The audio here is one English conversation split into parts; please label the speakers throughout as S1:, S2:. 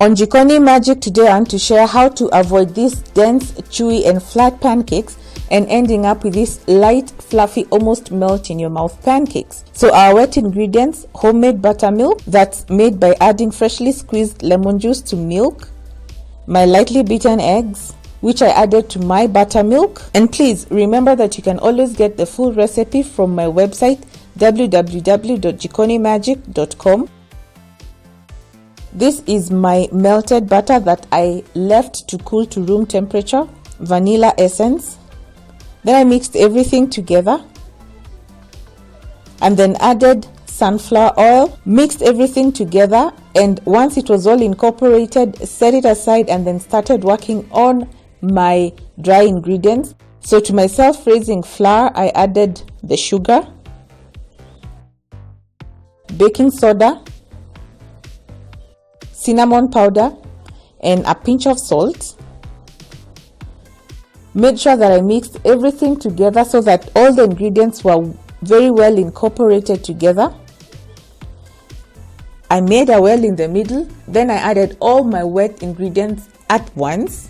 S1: On Jikonimagic today, I want to share how to avoid these dense, chewy and flat pancakes and ending up with these light, fluffy, almost melt in your mouth pancakes. So our wet ingredients: homemade buttermilk that's made by adding freshly squeezed lemon juice to milk, my lightly beaten eggs, which I added to my buttermilk. And please remember that you can always get the full recipe from my website www.jikonimagic.com. This is my melted butter that I left to cool to room temperature, vanilla essence. Then I mixed everything together and then added sunflower oil, mixed everything together, and once it was all incorporated, set it aside and then started working on my dry ingredients. So to my self-raising flour, I added the sugar, baking soda, cinnamon powder, and a pinch of salt. Made sure that I mixed everything together so that all the ingredients were very well incorporated together. I made a well in the middle, then I added all my wet ingredients at once.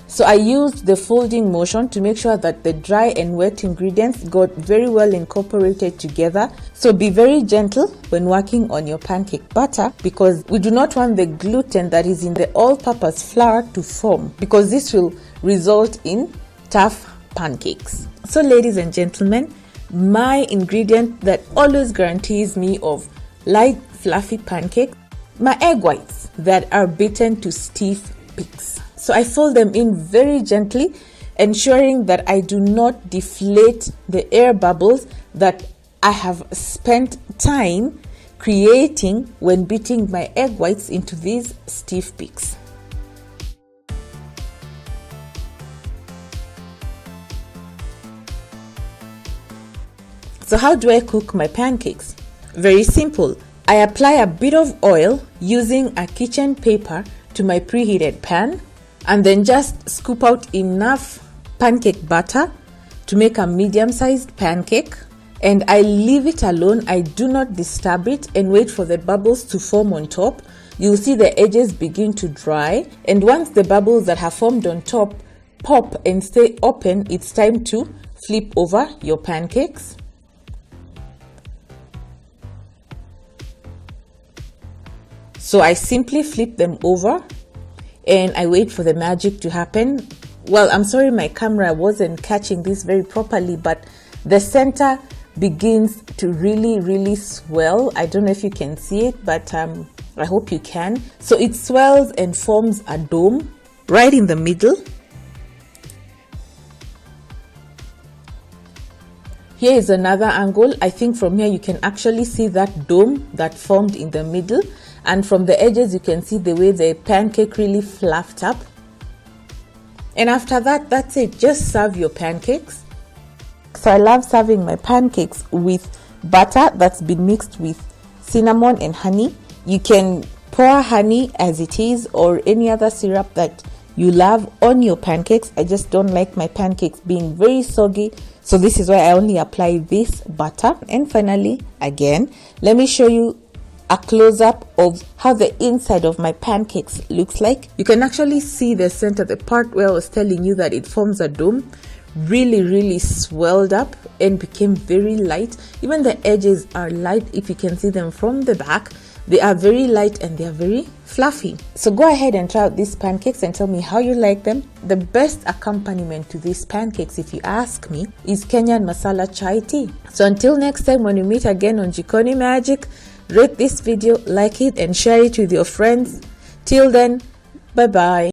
S1: So I used the folding motion to make sure that the dry and wet ingredients got very well incorporated together. So be very gentle when working on your pancake batter, because we do not want the gluten that is in the all-purpose flour to form, because this will result in tough pancakes. So ladies and gentlemen, my ingredient that always guarantees me of light, fluffy pancakes, my egg whites that are beaten to stiff peaks. So I fold them in very gently, ensuring that I do not deflate the air bubbles that I have spent time creating when beating my egg whites into these stiff peaks. So how do I cook my pancakes? Very simple. I apply a bit of oil using a kitchen paper to my preheated pan, and then just scoop out enough pancake batter to make a medium-sized pancake, and I leave it alone. I do not disturb it and wait for the bubbles to form on top. You'll see the edges begin to dry, and once the bubbles that have formed on top pop and stay open, it's time to flip over your pancakes. So I simply flip them over and I wait for the magic to happen. Well, I'm sorry my camera wasn't catching this very properly, but the center begins to really swell. I don't know if you can see it, but I hope you can. So it swells and forms a dome right in the middle. Here is another angle. I think from here you can actually see that dome that formed in the middle, and from the edges you can see the way the pancake really fluffed up. And after that, that's it. Just serve your pancakes. So I love serving my pancakes with butter that's been mixed with cinnamon and honey. You can pour honey as it is or any other syrup that you love on your pancakes. I just don't like my pancakes being very soggy, so this is why I only apply this butter. And finally, again, let me show you a close-up of how the inside of my pancakes looks like. You can actually see the center, the part where I was telling you that it forms a dome, really swelled up and became very light. Even the edges are light. If you can see them from the back, they are very light and they are very fluffy. So go ahead and try out these pancakes and tell me how you like them. The best accompaniment to these pancakes, if you ask me, is Kenyan masala chai tea. So until next time, when we meet again on Jikonimagic, rate this video, like it, and share it with your friends. Till then, bye bye.